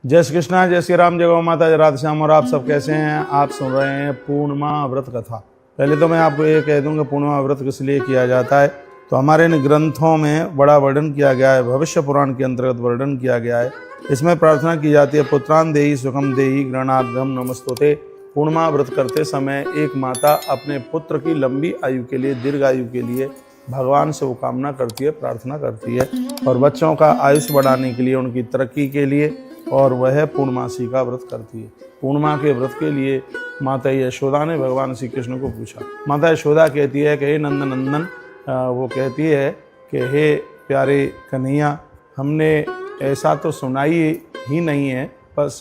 जय श्री कृष्णा, जय श्री राम, जय गौ माता, जय राधे श्याम। और आप सब कैसे हैं? आप सुन रहे हैं पूर्णिमा व्रत कथा। पहले तो मैं आपको ये कह दूं कि पूर्णिमा व्रत किस लिए किया जाता है। तो हमारे इन ग्रंथों में बड़ा वर्णन किया गया है, भविष्य पुराण के अंतर्गत वर्णन किया गया है। इसमें प्रार्थना की जाती है, पुत्रान देहि सुखम देहि गृणार्धम नमस्तुते। पूर्णिमा व्रत करते समय एक माता अपने पुत्र की लंबी आयु के लिए, दीर्घ आयु के लिए भगवान से वो कामना करती है, प्रार्थना करती है, और बच्चों का आयुष बढ़ाने के लिए, उनकी तरक्की के लिए, और वह पूर्णमासी का व्रत करती है। पूर्णिमा के व्रत के लिए माता यशोदा ने भगवान श्री कृष्ण को पूछा। माता यशोदा कहती है कि हे नंदन नंदन, वो कहती है कि हे प्यारे कन्हैया, हमने ऐसा तो सुनाई ही नहीं है, बस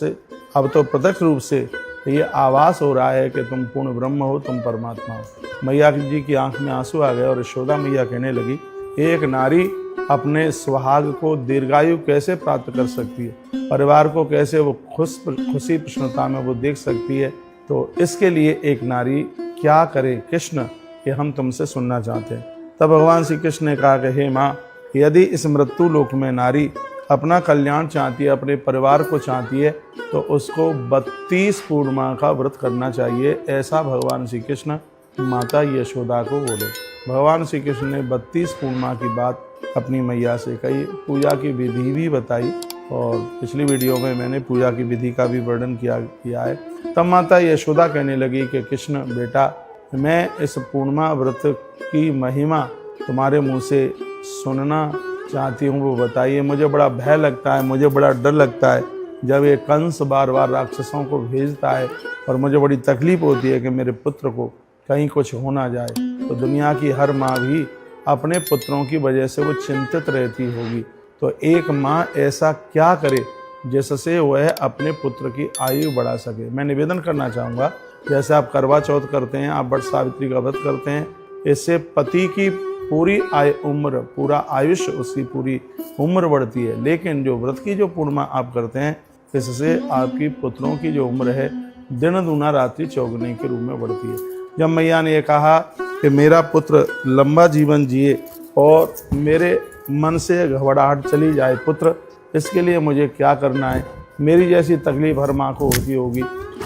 अब तो प्रत्यक्ष रूप से ये आभास हो रहा है कि तुम पूर्ण ब्रह्म हो, तुम परमात्मा हो। मैया जी की आंख में आंसू आ गए और यशोदा मैया कहने लगी, एक नारी अपने सुहाग को दीर्घायु कैसे प्राप्त कर सकती है, परिवार को कैसे वो खुशी प्रसन्नता में वो देख सकती है, तो इसके लिए एक नारी क्या करे कृष्ण, ये हम तुमसे सुनना चाहते हैं। तब भगवान श्री कृष्ण ने कहा कि हे माँ, यदि इस मृत्यु लोक में नारी अपना कल्याण चाहती है, अपने परिवार को चाहती है, तो उसको 32 पूर्णिमा का व्रत करना चाहिए। ऐसा भगवान श्री कृष्ण माता यशोदा को बोले। भगवान श्री कृष्ण ने 32 पूर्णिमा की बात अपनी मैया से कही, पूजा की विधि भी बताई, और पिछली वीडियो में मैंने पूजा की विधि का भी वर्णन किया है। तब माता यशोदा कहने लगी कि कृष्ण बेटा, मैं इस पूर्णिमा व्रत की महिमा तुम्हारे मुँह से सुनना चाहती हूँ, वो बताइए। मुझे बड़ा भय लगता है, मुझे बड़ा डर लगता है जब ये कंस बार बार राक्षसों को भेजता है, और मुझे बड़ी तकलीफ होती है कि मेरे पुत्र को कहीं कुछ हो ना जाए। तो दुनिया की हर माँ भी अपने पुत्रों की वजह से वो चिंतित रहती होगी। तो एक माँ ऐसा क्या करे जिससे वह अपने पुत्र की आयु बढ़ा सके। मैं निवेदन करना चाहूँगा, जैसे आप करवा चौथ करते हैं, आप वट सावित्री का व्रत करते हैं, इससे पति की पूरी उम्र, पूरा आयुष्य, उसकी पूरी उम्र बढ़ती है। लेकिन जो व्रत की जो पूर्णिमा आप करते हैं, इससे आपकी पुत्रों की जो उम्र है दिन दूना रात्रि चौगुने के रूप में बढ़ती है। जब मैया ने ये कहा कि मेरा पुत्र लंबा जीवन जिए और मेरे मन से घबराहट चली जाए, पुत्र इसके लिए मुझे क्या करना है, मेरी जैसी तकलीफ हर माँ को होती होगी।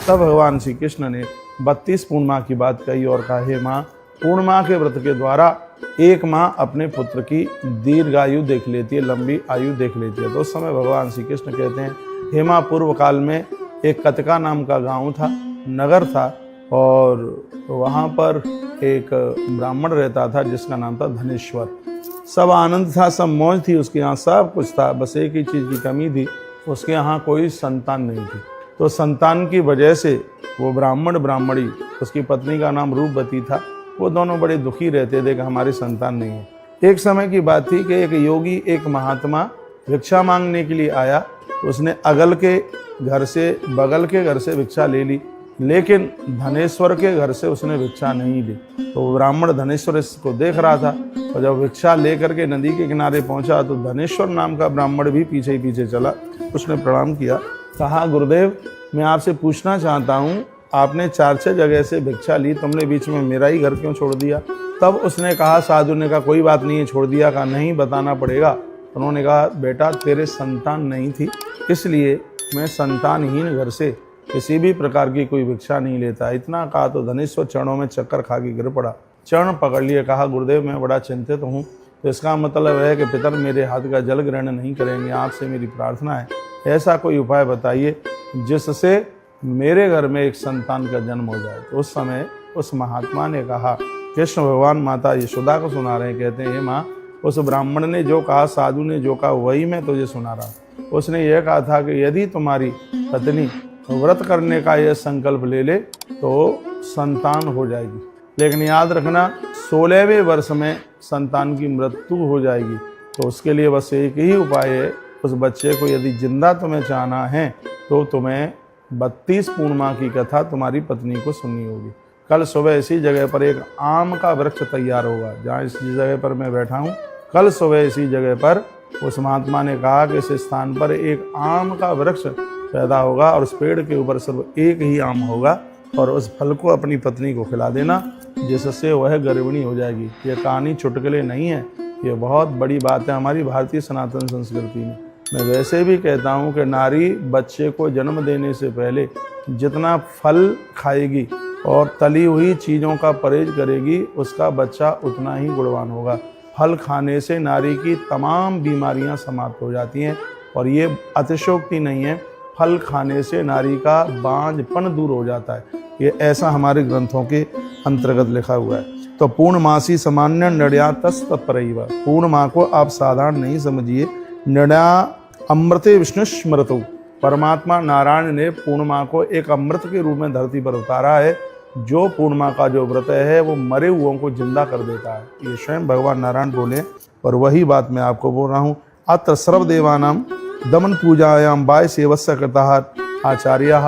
तब भगवान श्री कृष्ण ने 32 पूर्णिमा की बात कही और कहा, हे माँ, पूर्णिमा के व्रत के द्वारा एक माँ अपने पुत्र की दीर्घायु देख लेती है, लंबी आयु देख लेती है। तो उस समय भगवान श्री कृष्ण कहते हैं, हे माँ, पूर्व काल में एक कतिका नाम का गांव था, नगर था, और वहाँ पर एक ब्राह्मण रहता था जिसका नाम था धनेश्वर। सब आनंद था, सब मौज थी, उसके यहाँ सब कुछ था, बस एक ही चीज़ की कमी थी, उसके यहाँ कोई संतान नहीं थी। तो संतान की वजह से वो ब्राह्मणी, उसकी पत्नी का नाम रूपवती था, वो दोनों बड़े दुखी रहते थे कि हमारी संतान नहीं है। एक समय की बात थी कि एक योगी, एक महात्मा भिक्षा मांगने के लिए आया। तो उसने बगल के घर से भिक्षा ले ली, लेकिन धनेश्वर के घर से उसने भिक्षा नहीं ली। तो ब्राह्मण धनेश्वर इसको देख रहा था, और जब भिक्षा लेकर के नदी के किनारे पहुंचा तो धनेश्वर नाम का ब्राह्मण भी पीछे ही पीछे चला। उसने प्रणाम किया, कहा, गुरुदेव, मैं आपसे पूछना चाहता हूँ, आपने 4-6 जगह से भिक्षा ली, तुमने बीच में मेरा ही घर क्यों छोड़ दिया? तब उसने कहा, साधु ने कहा, कोई बात नहीं है, छोड़ दिया। कहा, नहीं, बताना पड़ेगा। उन्होंने कहा, बेटा, तेरे संतान नहीं थी, इसलिए मैं संतानहीन घर से किसी भी प्रकार की कोई भिक्षा नहीं लेता। इतना कहा तो धनेश्वर चरणों में चक्कर खा के गिर पड़ा, चरण पकड़ लिए, कहा, गुरुदेव, मैं बड़ा चिंतित हूँ। तो इसका मतलब है कि पितर मेरे हाथ का जल ग्रहण नहीं करेंगे, आपसे मेरी प्रार्थना है, ऐसा कोई उपाय बताइए जिससे मेरे घर में एक संतान का जन्म हो जाए। तो उस समय उस महात्मा ने कहा, कृष्ण भगवान माता यशोदा को सुना रहे हैं, कहते हैं, हे माँ, उस ब्राह्मण ने जो कहा, साधु ने जो कहा, वही मैं तुझे सुना रहा हूँ। उसने यह कहा था कि यदि तुम्हारी पत्नी व्रत करने का यह संकल्प ले ले तो संतान हो जाएगी, लेकिन याद रखना 16वें वर्ष में संतान की मृत्यु हो जाएगी। तो उसके लिए बस एक ही उपाय है, उस बच्चे को यदि जिंदा तुम्हें चाहना है तो तुम्हें 32 पूर्णिमा की कथा तुम्हारी पत्नी को सुननी होगी। कल सुबह इसी जगह पर एक आम का वृक्ष तैयार होगा, जहाँ इस जगह पर मैं बैठा हूँ, कल सुबह इसी जगह पर उस महात्मा ने कहा कि इस स्थान पर एक आम का वृक्ष पैदा होगा, और उस पेड़ के ऊपर सिर्फ एक ही आम होगा, और उस फल को अपनी पत्नी को खिला देना, जिससे वह गर्भिणी हो जाएगी। ये कहानी चुटकुले नहीं है, ये बहुत बड़ी बात है हमारी भारतीय सनातन संस्कृति में। मैं वैसे भी कहता हूँ कि नारी बच्चे को जन्म देने से पहले जितना फल खाएगी और तली हुई चीज़ों का परहेज करेगी, उसका बच्चा उतना ही गुणवान होगा। फल खाने से नारी की तमाम बीमारियां समाप्त हो जाती हैं और ये अतिशयोक्ति नहीं है। फल खाने से नारी का बांझपन दूर हो जाता है। ये ऐसा हमारे ग्रंथों के अंतर्गत लिखा हुआ है। तो पूर्णमासी सामान्य नड्या तत्परैव, पूर्णमा को आप साधारण नहीं समझिए। नड्या अमृते विष्णु स्मृतौ, परमात्मा नारायण ने पूर्णिमा को एक अमृत के रूप में धरती पर उतारा है। जो पूर्णिमा का जो व्रत है वो मरे हुओं को जिंदा कर देता है। ये स्वयं भगवान नारायण बोले और वही बात मैं आपको बोल रहा हूँ। अत्र सर्वदेवानाम दमन पूजायाम बाय सेवस्य कृता आचार्य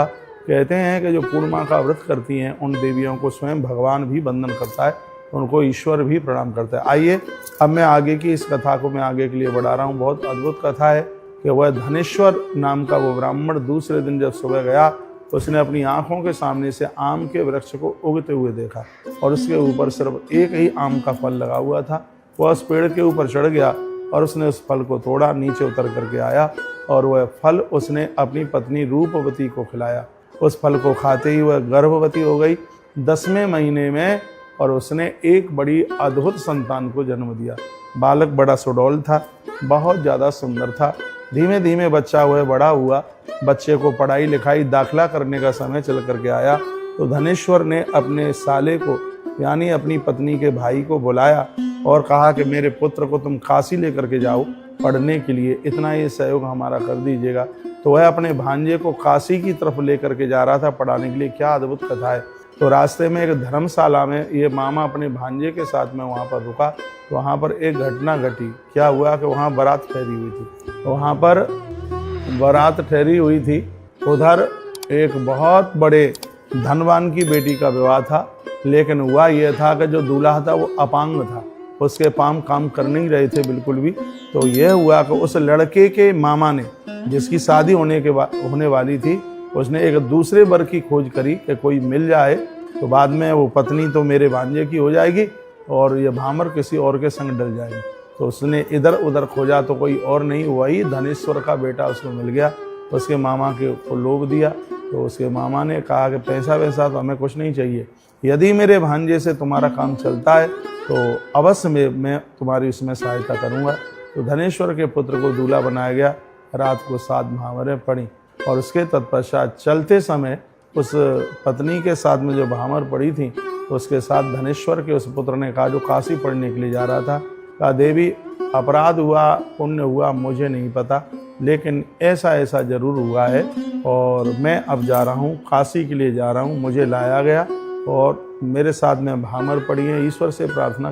कहते हैं कि जो पूर्णिमा का व्रत करती हैं उन देवियों को स्वयं भगवान भी वंदन करता है, उनको ईश्वर भी प्रणाम करता है। आइए अब मैं आगे की इस कथा को मैं आगे के लिए बढ़ा रहा हूँ। बहुत अद्भुत कथा है कि वह धनेश्वर नाम का वो ब्राह्मण दूसरे दिन जब सुबह गया, उसने अपनी आंखों के सामने से आम के वृक्ष को उगते हुए देखा और उसके ऊपर सिर्फ एक ही आम का फल लगा हुआ था। वह उस पेड़ के ऊपर चढ़ गया और उसने उस फल को तोड़ा, नीचे उतर करके आया और वह फल उसने अपनी पत्नी रूपवती को खिलाया। उस फल को खाते ही वह गर्भवती हो गई 10वें महीने में और उसने एक बड़ी अद्भुत संतान को जन्म दिया। बालक बड़ा सुडौल था, बहुत ज़्यादा सुंदर था। धीमे धीमे बच्चा वह बड़ा हुआ। बच्चे को पढ़ाई लिखाई दाखिला करने का समय चल करके आया तो धनेश्वर ने अपने साले को यानी अपनी पत्नी के भाई को बुलाया और कहा कि मेरे पुत्र को तुम काशी लेकर के जाओ पढ़ने के लिए, इतना ये सहयोग हमारा कर दीजिएगा। तो वह अपने भांजे को काशी की तरफ लेकर के जा रहा था पढ़ाने के लिए। क्या अद्भुत कथा है। तो रास्ते में एक धर्मशाला में ये मामा अपने भांजे के साथ में वहाँ पर रुका तो वहाँ पर एक घटना घटी। क्या हुआ कि वहाँ बारात ठहरी हुई थी। तो वहाँ पर बारात ठहरी हुई थी, उधर एक बहुत बड़े धनवान की बेटी का विवाह था। लेकिन हुआ यह था कि जो दूल्हा था वो अपांग था, उसके पाँव काम कर नहीं रहे थे बिल्कुल भी। तो यह हुआ कि उस लड़के के मामा ने, जिसकी शादी होने वाली थी, उसने एक दूसरे वर की खोज करी कि कोई मिल जाए तो बाद में वो पत्नी तो मेरे भांजे की हो जाएगी और ये भामर किसी और के संग डल जाएगी। तो उसने इधर उधर खोजा तो कोई और नहीं, वही धनेश्वर का बेटा उसको मिल गया। तो उसके मामा को लोभ दिया। तो उसके मामा ने कहा कि पैसा वैसा तो हमें कुछ नहीं चाहिए, यदि मेरे भांजे से तुम्हारा काम चलता है तो अवश्य मैं तुम्हारी उसमें सहायता करूँगा। तो धनेश्वर के पुत्र को दूल्हा बनाया गया। रात को 7 भामरें पड़ी और उसके तत्पश्चात चलते समय उस पत्नी के साथ में जो भामर पड़ी थी तो उसके साथ धनेश्वर के उस पुत्र ने कहा, जो काशी पढ़ने के लिए जा रहा था, कहा देवी अपराध हुआ पुण्य हुआ मुझे नहीं पता, लेकिन ऐसा ऐसा जरूर हुआ है और मैं अब जा रहा हूँ, काशी के लिए जा रहा हूँ। मुझे लाया गया और मेरे साथ में भामर पड़ी है। ईश्वर से प्रार्थना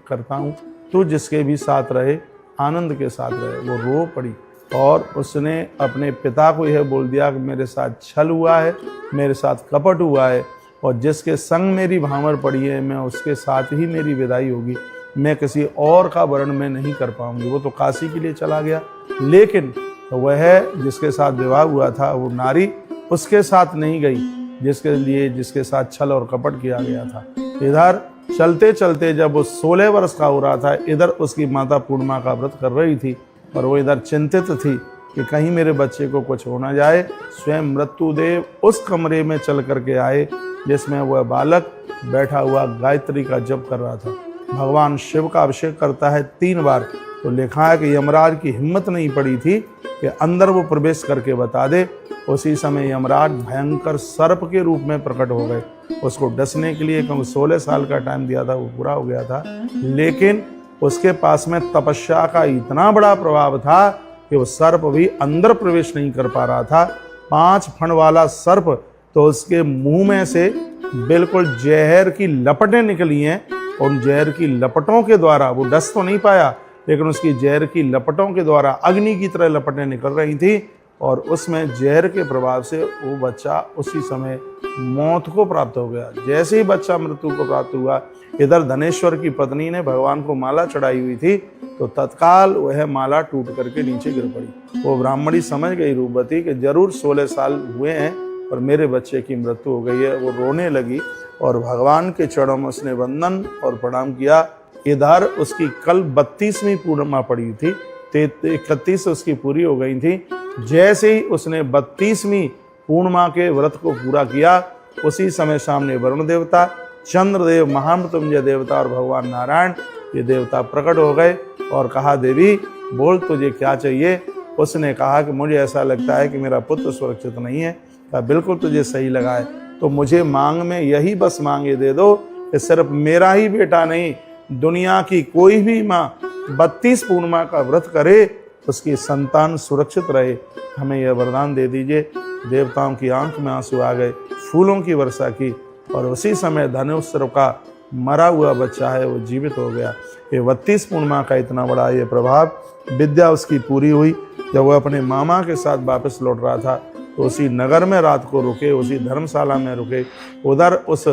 करता हूँ तू जिसके भी साथ रहे आनंद के साथ रहे। वो रो पड़ी और उसने अपने पिता को यह बोल दिया कि मेरे साथ छल हुआ है, मेरे साथ कपट हुआ है और जिसके संग मेरी भामर पड़ी है मैं उसके साथ ही मेरी विदाई होगी। मैं किसी और का वर्ण में नहीं कर पाऊंगी। वो तो काशी के लिए चला गया, लेकिन वह जिसके साथ विवाह हुआ था वो नारी उसके साथ नहीं गई जिसके साथ छल और कपट किया गया था। इधर चलते चलते जब वो 16 वर्ष का हो रहा था, इधर उसकी माता पूर्णिमा का व्रत कर रही थी और वो इधर चिंतित थी कि कहीं मेरे बच्चे को कुछ हो ना जाए। स्वयं मृत्युदेव उस कमरे में चल करके आए जिसमें वह बालक बैठा हुआ गायत्री का जप कर रहा था। भगवान शिव का अभिषेक करता है 3 बार। तो लिखा है कि यमराज की हिम्मत नहीं पड़ी थी कि अंदर वो प्रवेश करके बता दे। उसी समय यमराज भयंकर सर्प के रूप में प्रकट हो गए उसको डसने के लिए, क्योंकि 16 साल का टाइम दिया था वो पूरा हो गया था। लेकिन उसके पास में तपस्या का इतना बड़ा प्रभाव था कि वो सर्प भी अंदर प्रवेश नहीं कर पा रहा था। 5 फण वाला सर्प, तो उसके मुंह में से बिल्कुल जहर की लपटें निकली हैं। उन जहर की लपटों के द्वारा वो डस तो नहीं पाया, लेकिन उसकी जहर की लपटों के द्वारा अग्नि की तरह लपटें निकल रही थी और उसमें जहर के प्रभाव से वो बच्चा उसी समय मौत को प्राप्त हो गया। जैसे ही बच्चा मृत्यु को प्राप्त हुआ, इधर धनेश्वर की पत्नी ने भगवान को माला चढ़ाई हुई थी तो तत्काल वह माला टूट करके नीचे गिर पड़ी। वो ब्राह्मणी समझ गई रूपवती कि जरूर 16 साल हुए हैं और मेरे बच्चे की मृत्यु हो गई है। वो रोने लगी और भगवान के चरणों में उसने वंदन और प्रणाम किया। इधर उसकी कल 32वीं पूर्णिमा पड़ी थी 31 उसकी पूरी हो गई थी। जैसे ही उसने 32वीं पूर्णिमा के व्रत को पूरा किया, उसी समय सामने वरुण देवता, चंद्रदेव, महामृत्युंजय देवता और भगवान नारायण ये देवता प्रकट हो गए और कहा, देवी बोल तुझे क्या चाहिए। उसने कहा कि मुझे ऐसा लगता है कि मेरा पुत्र सुरक्षित नहीं है। कहा बिल्कुल तुझे सही लगा है, तो मुझे मांग में यही बस मांगे दे दो कि सिर्फ मेरा ही बेटा नहीं, दुनिया की कोई भी माँ 32 पूर्णिमा का व्रत करे, उसकी संतान सुरक्षित रहे, हमें यह वरदान दे दीजिए। देवताओं की आंख में आंसू आ गए, फूलों की वर्षा की और उसी समय धनुष का मरा हुआ बच्चा है वो जीवित हो गया। ये 32 पूर्णिमा का इतना बड़ा ये प्रभाव। विद्या उसकी पूरी हुई। जब वो अपने मामा के साथ वापस लौट रहा था तो उसी नगर में रात को रुके, उसी धर्मशाला में रुके। उधर उस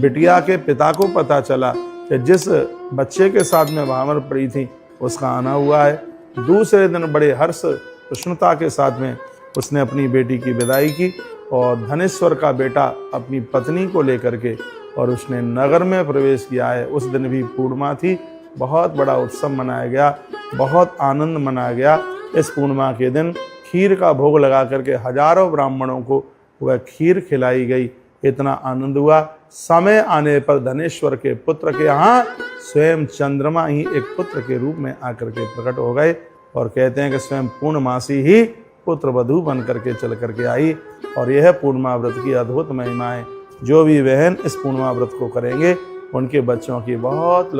बिटिया के पिता को पता चला कि जिस बच्चे के साथ में भामर पड़ी थी उसका आना हुआ है। दूसरे दिन बड़े हर्ष प्रसन्नता के साथ में उसने अपनी बेटी की विदाई की और धनेश्वर का बेटा अपनी पत्नी को लेकर के और उसने नगर में प्रवेश किया है। उस दिन भी पूर्णिमा थी, बहुत बड़ा उत्सव मनाया गया, बहुत आनंद मनाया गया। इस पूर्णिमा के दिन खीर का भोग लगा करके हजारों ब्राह्मणों को वह खीर खिलाई गई। इतना आनंद हुआ। समय आने पर धनेश्वर के पुत्र के यहाँ स्वयं चंद्रमा ही एक पुत्र के रूप में आकर के प्रकट हो गए और कहते हैं कि स्वयं पूर्णमासी ही पुत्र वधू बन करके चल करके आई। और यह पूर्णिमा व्रत की अद्भुत महिमा है। जो भी बहन इस पूर्णिमा व्रत को करेंगे उनके बच्चों की बहुत